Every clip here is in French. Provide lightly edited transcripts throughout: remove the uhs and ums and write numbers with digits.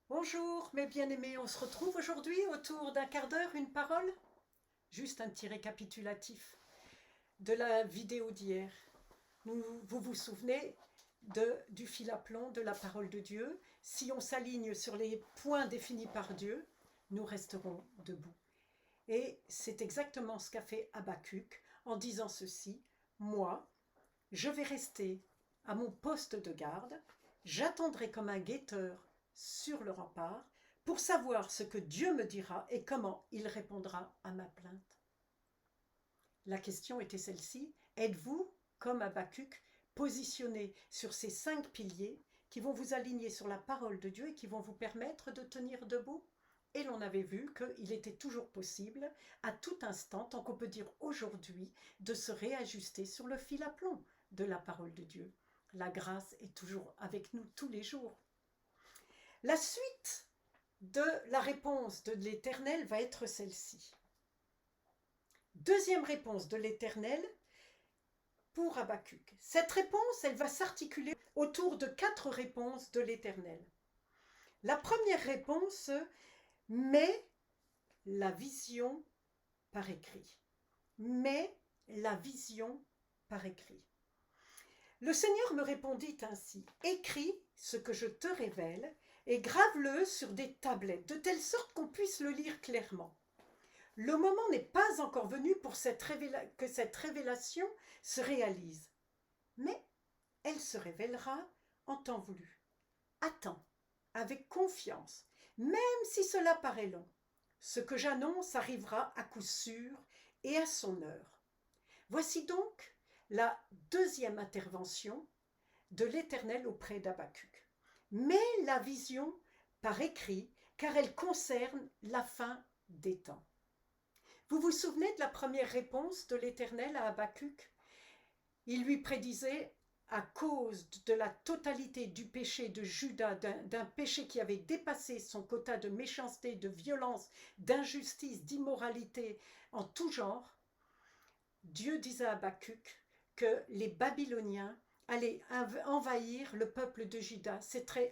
Bonjour mes bien-aimés, on se retrouve aujourd'hui autour d'un quart d'heure, une parole. Juste un petit récapitulatif de la vidéo d'hier. Vous vous souvenez du fil à plomb de la parole de Dieu. Si on s'aligne sur les points définis par Dieu, nous resterons debout. Et c'est exactement ce qu'a fait Habakkuk en disant ceci: moi, je vais rester à mon poste de garde, j'attendrai comme un guetteur sur le rempart pour savoir ce que Dieu me dira et comment il répondra à ma plainte. La question était celle-ci: êtes-vous, comme Habakkuk, positionné sur ces 5 piliers qui vont vous aligner sur la parole de Dieu et qui vont vous permettre de tenir debout? Et l'on avait vu qu'il était toujours possible, à tout instant, tant qu'on peut dire aujourd'hui, de se réajuster sur le fil à plomb de la parole de Dieu. La grâce est toujours avec nous tous les jours. La suite de la réponse de l'Éternel va être celle-ci. Deuxième réponse de l'Éternel pour Habakkuk. Cette réponse, elle va s'articuler autour de 4 réponses de l'Éternel. La première réponse: mets la vision par écrit. Mets la vision par écrit. Le Seigneur me répondit ainsi: écris ce que je te révèle et grave-le sur des tablettes, de telle sorte qu'on puisse le lire clairement. Le moment n'est pas encore venu pour que cette révélation se réalise, mais elle se révélera en temps voulu. Attends, avec confiance, même si cela paraît long. Ce que j'annonce arrivera à coup sûr et à son heure. Voici donc la deuxième intervention de l'Éternel auprès d'Habakkuk. Mais la vision par écrit, car elle concerne la fin des temps. Vous vous souvenez de la première réponse de l'Éternel à Habakkuk? Il lui prédisait, à cause de la totalité du péché de Juda, d'un péché qui avait dépassé son quota de méchanceté, de violence, d'injustice, d'immoralité en tout genre, Dieu disait à Habakkuk que les Babyloniens allaient envahir le peuple de Juda. C'était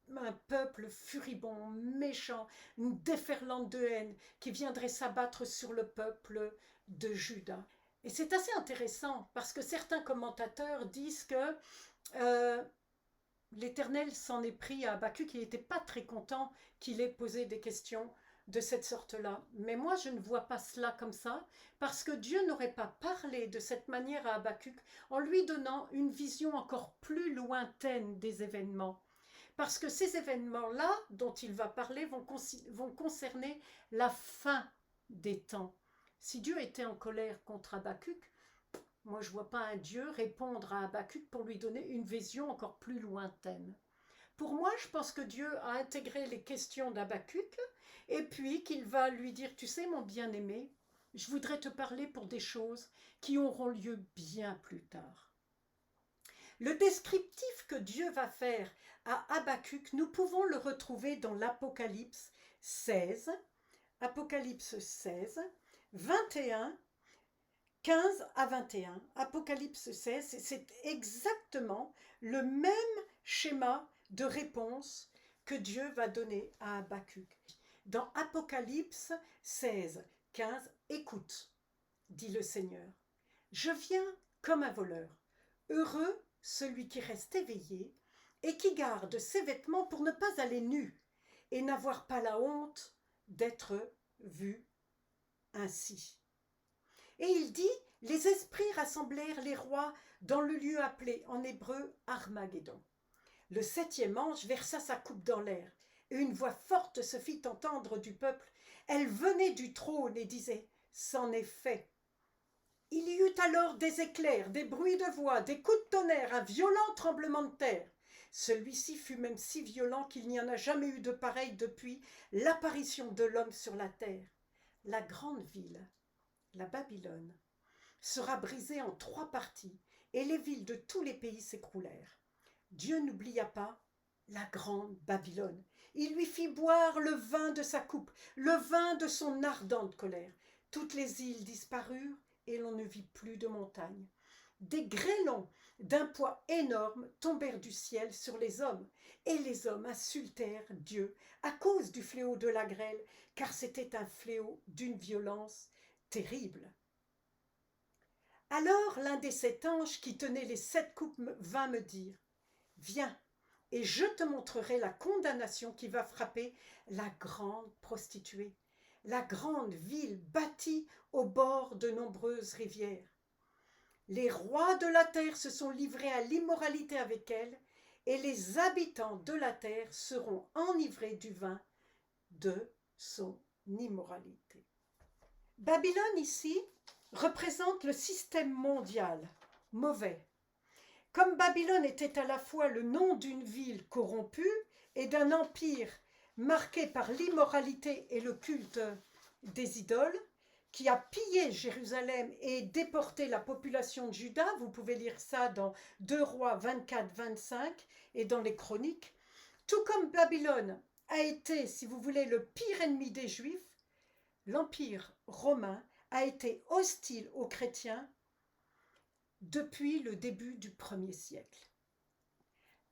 un peuple furibond, méchant, une déferlante de haine qui viendrait s'abattre sur le peuple de Juda. Et c'est assez intéressant parce que certains commentateurs disent que l'Éternel s'en est pris à Habakkuk, il n'était pas très content qu'il ait posé des questions de cette sorte-là. Mais moi, je ne vois pas cela comme ça, parce que Dieu n'aurait pas parlé de cette manière à Habakkuk en lui donnant une vision encore plus lointaine des événements. Parce que ces événements-là dont il va parler vont concerner la fin des temps. Si Dieu était en colère contre Habakkuk, moi je ne vois pas un Dieu répondre à Habakkuk pour lui donner une vision encore plus lointaine. Pour moi, je pense que Dieu a intégré les questions d'Habakkuk et puis qu'il va lui dire: tu sais mon bien-aimé, je voudrais te parler pour des choses qui auront lieu bien plus tard. Le descriptif que Dieu va faire à Habakkuk, nous pouvons le retrouver dans l'Apocalypse 16, Apocalypse 16, 21, 15 à 21. Apocalypse 16, c'est exactement le même schéma de réponse que Dieu va donner à Habakkuk. Dans Apocalypse 16, 15, écoute, dit le Seigneur, je viens comme un voleur. Heureux celui qui reste éveillé et qui garde ses vêtements pour ne pas aller nu et n'avoir pas la honte d'être vu ainsi. Et il dit: les esprits rassemblèrent les rois dans le lieu appelé en hébreu Armageddon. Le 7e ange versa sa coupe dans l'air, et une voix forte se fit entendre du peuple. Elle venait du trône et disait: c'en est fait. Il y eut alors des éclairs, des bruits de voix, des coups de tonnerre, un violent tremblement de terre. Celui-ci fut même si violent qu'il n'y en a jamais eu de pareil depuis l'apparition de l'homme sur la terre. La grande ville, la Babylone, sera brisée en 3 parties, et les villes de tous les pays s'écroulèrent. Dieu n'oublia pas la grande Babylone. Il lui fit boire le vin de sa coupe, le vin de son ardente colère. Toutes les îles disparurent, et l'on ne vit plus de montagnes. Des grêlons d'un poids énorme tombèrent du ciel sur les hommes, Et les hommes insultèrent Dieu à cause du fléau de la grêle, car c'était un fléau d'une violence terrible. Alors l'un des 7 anges qui tenait les 7 coupes vint me dire, « Viens, et je te montrerai la condamnation qui va frapper la grande prostituée, la grande ville bâtie au bord de nombreuses rivières. Les rois de la terre se sont livrés à l'immoralité avec elle, et les habitants de la terre seront enivrés du vin de son immoralité. » Babylone ici représente le système mondial, mauvais. Comme Babylone était à la fois le nom d'une ville corrompue et d'un empire marqué par l'immoralité et le culte des idoles, qui a pillé Jérusalem et déporté la population de Juda, vous pouvez lire ça dans 2 Rois 24-25 et dans les Chroniques, tout comme Babylone a été, si vous voulez, le pire ennemi des Juifs, l'Empire romain a été hostile aux chrétiens depuis le début du 1er siècle.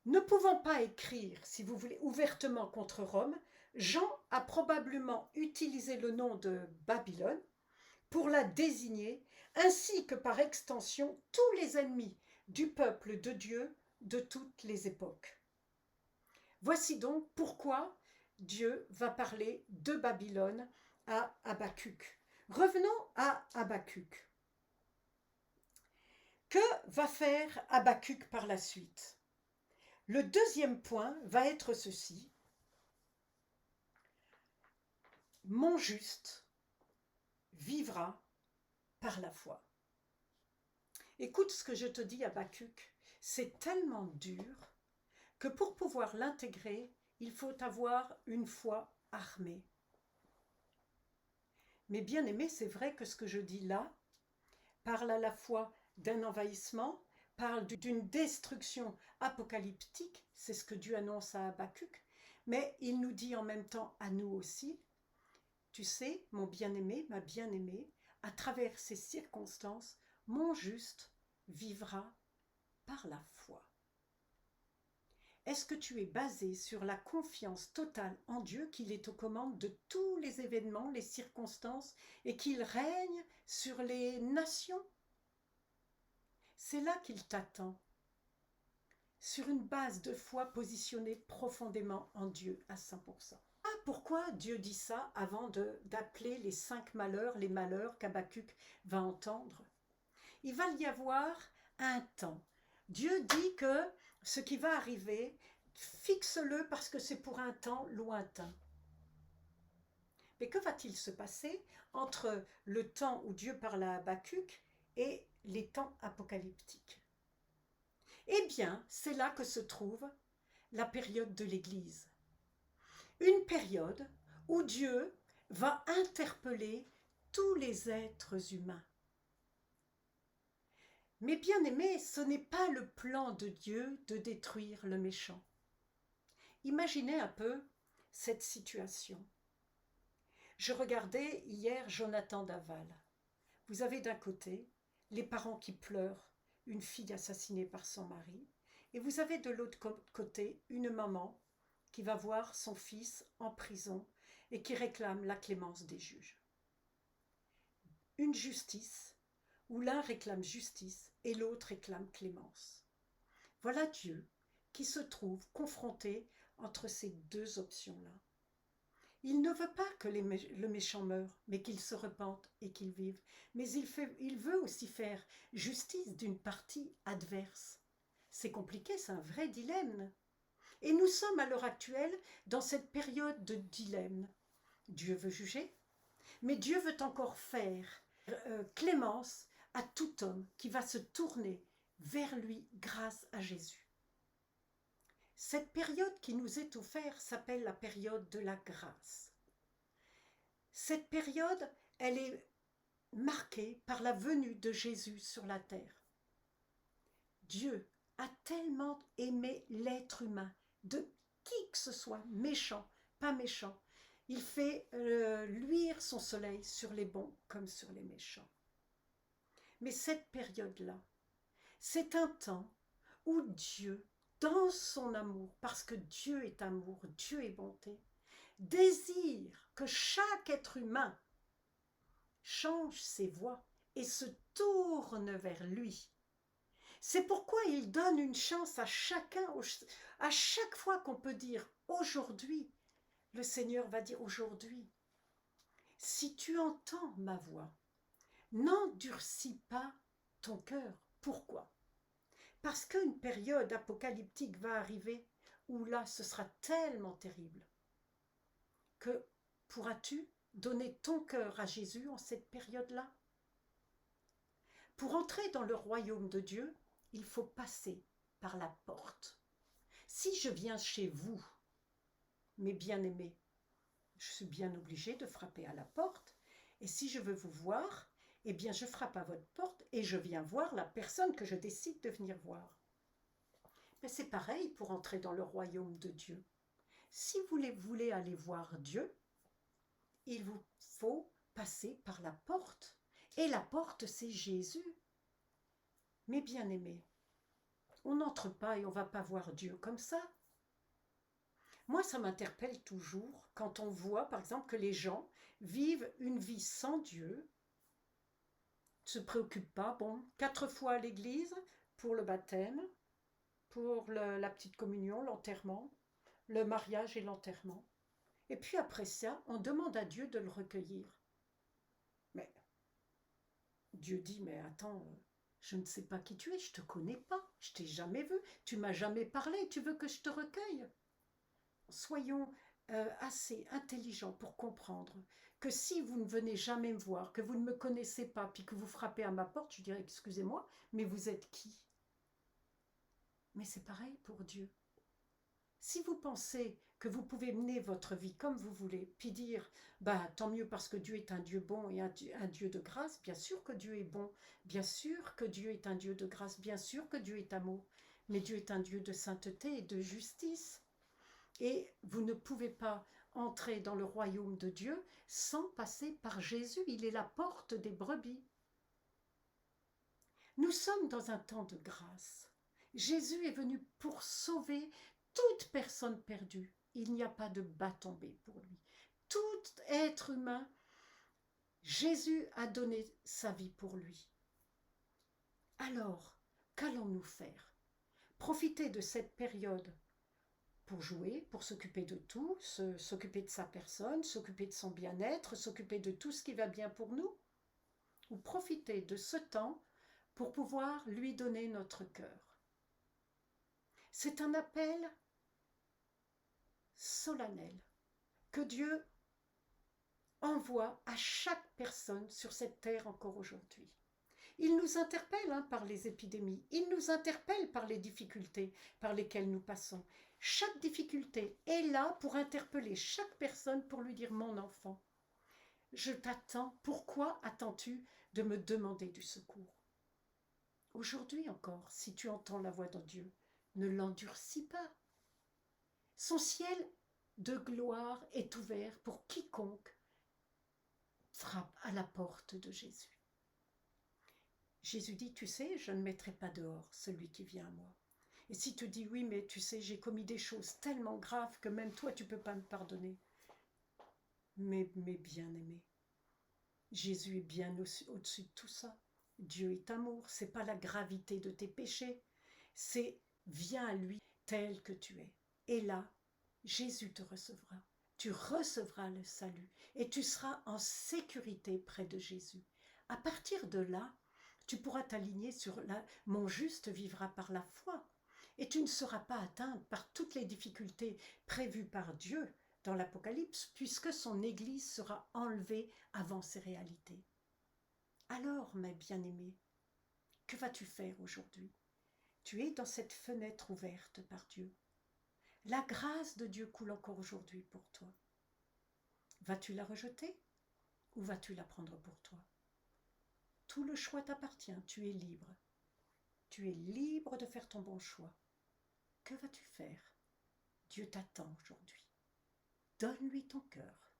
Ne pouvant pas écrire, si vous voulez, ouvertement contre Rome, Jean a probablement utilisé le nom de Babylone pour la désigner, ainsi que par extension tous les ennemis du peuple de Dieu de toutes les époques. Voici donc pourquoi Dieu va parler de Babylone à Habacuc. Revenons à Habacuc. Que va faire Habacuc par la suite? Le deuxième point va être ceci. Mon juste vivra par la foi. Écoute ce que je te dis, Habacuc, c'est tellement dur que pour pouvoir l'intégrer, il faut avoir une foi armée. Mais bien aimé, c'est vrai que ce que je dis là parle à la fois d'un envahissement, parle d'une destruction apocalyptique, c'est ce que Dieu annonce à Habacuc, mais il nous dit en même temps à nous aussi, tu sais, mon bien-aimé, ma bien-aimée, à travers ces circonstances, mon juste vivra par la foi. Est-ce que tu es basé sur la confiance totale en Dieu, qu'il est aux commandes de tous les événements, les circonstances, et qu'il règne sur les nations? C'est là qu'il t'attend, sur une base de foi positionnée profondément en Dieu à 100%. Pourquoi Dieu dit ça avant d'appeler les 5 malheurs, les malheurs qu'Habacuc va entendre? Il va y avoir un temps. Dieu dit que ce qui va arriver, fixe-le parce que c'est pour un temps lointain. Mais que va-t-il se passer entre le temps où Dieu parle à Habacuc et les temps apocalyptiques? Eh bien, c'est là que se trouve la période de l'Église. Une période où Dieu va interpeller tous les êtres humains. Mais bien aimé, ce n'est pas le plan de Dieu de détruire le méchant. Imaginez un peu cette situation. Je regardais hier Jonathan Daval. Vous avez d'un côté les parents qui pleurent une fille assassinée par son mari, et vous avez de l'autre côté une maman qui va voir son fils en prison et qui réclame la clémence des juges. Une justice où l'un réclame justice et l'autre réclame clémence. Voilà Dieu qui se trouve confronté entre ces deux options-là. Il ne veut pas que le méchant meure, mais qu'il se repente et qu'il vive. Mais il veut aussi faire justice d'une partie adverse. C'est compliqué, c'est un vrai dilemme. Et nous sommes à l'heure actuelle dans cette période de dilemme. Dieu veut juger, mais Dieu veut encore faire clémence à tout homme qui va se tourner vers lui grâce à Jésus. Cette période qui nous est offerte s'appelle la période de la grâce. Cette période, elle est marquée par la venue de Jésus sur la terre. Dieu a tellement aimé l'être humain, de qui que ce soit, méchant, pas méchant. Il fait luire son soleil sur les bons comme sur les méchants. Mais cette période-là, c'est un temps où Dieu dans son amour, parce que Dieu est amour, Dieu est bonté, désire que chaque être humain change ses voies et se tourne vers lui. C'est pourquoi il donne une chance à chacun, à chaque fois qu'on peut dire aujourd'hui, le Seigneur va dire aujourd'hui, si tu entends ma voix, n'endurcis pas ton cœur. Pourquoi? Parce qu'une période apocalyptique va arriver où là, ce sera tellement terrible que pourras-tu donner ton cœur à Jésus en cette période-là? Pour entrer dans le royaume de Dieu, il faut passer par la porte. Si je viens chez vous, mes bien-aimés, je suis bien obligée de frapper à la porte. Et si je veux vous voir, eh bien je frappe à votre porte et je viens voir la personne que je décide de venir voir. Mais c'est pareil pour entrer dans le royaume de Dieu. Si vous voulez aller voir Dieu, il vous faut passer par la porte. Et la porte, c'est Jésus. Mes bien-aimés, on n'entre pas et on ne va pas voir Dieu comme ça. Moi, ça m'interpelle toujours quand on voit, par exemple, que les gens vivent une vie sans Dieu, ne se préoccupent pas, 4 fois à l'église pour le baptême, pour la petite communion, l'enterrement, le mariage et l'enterrement. Et puis après ça, on demande à Dieu de le recueillir. Mais Dieu dit, mais attends, je ne sais pas qui tu es, je ne te connais pas, je t'ai jamais vu, tu m'as jamais parlé, tu veux que je te recueille? Soyons assez intelligents pour comprendre que si vous ne venez jamais me voir, que vous ne me connaissez pas, puis que vous frappez à ma porte, je dirais, excusez-moi, mais vous êtes qui? Mais c'est pareil pour Dieu. Si vous pensez que vous pouvez mener votre vie comme vous voulez, puis dire, tant mieux parce que Dieu est un Dieu bon et un Dieu de grâce, bien sûr que Dieu est bon, bien sûr que Dieu est un Dieu de grâce, bien sûr que Dieu est amour, mais Dieu est un Dieu de sainteté et de justice. Et vous ne pouvez pas entrer dans le royaume de Dieu sans passer par Jésus. Il est la porte des brebis. Nous sommes dans un temps de grâce. Jésus est venu pour sauver toute personne perdue. Il n'y a pas de bâton tombé pour lui. Tout être humain, Jésus a donné sa vie pour lui. Alors, qu'allons-nous faire? Profiter de cette période pour jouer, pour s'occuper de tout, s'occuper de sa personne, s'occuper de son bien-être, s'occuper de tout ce qui va bien pour nous, ou profiter de ce temps pour pouvoir lui donner notre cœur. C'est un appel solennel que Dieu envoie à chaque personne sur cette terre encore aujourd'hui. Il nous interpelle par les épidémies, il nous interpelle par les difficultés par lesquelles nous passons. Chaque difficulté est là pour interpeller chaque personne pour lui dire « Mon enfant, je t'attends, pourquoi attends-tu de me demander du secours ?» Aujourd'hui encore, si tu entends la voix de Dieu, ne l'endurcis pas. Son ciel de gloire est ouvert pour quiconque frappe à la porte de Jésus. Jésus dit, tu sais, je ne mettrai pas dehors celui qui vient à moi. Et si tu dis, oui, mais tu sais, j'ai commis des choses tellement graves que même toi, tu ne peux pas me pardonner. Mais bien-aimé, Jésus est bien au-dessus de tout ça. Dieu est amour, c'est pas la gravité de tes péchés, c'est viens à lui tel que tu es. Et là, Jésus te recevra. Tu recevras le salut et tu seras en sécurité près de Jésus. À partir de là, tu pourras t'aligner sur « mon juste vivra par la foi » et tu ne seras pas atteinte par toutes les difficultés prévues par Dieu dans l'Apocalypse puisque son Église sera enlevée avant ces réalités. Alors, mes bien-aimés, que vas-tu faire aujourd'hui? Tu es dans cette fenêtre ouverte par Dieu. La grâce de Dieu coule encore aujourd'hui pour toi. Vas-tu la rejeter ou vas-tu la prendre pour toi? Tout le choix t'appartient, tu es libre. Tu es libre de faire ton bon choix. Que vas-tu faire? Dieu t'attend aujourd'hui. Donne-lui ton cœur.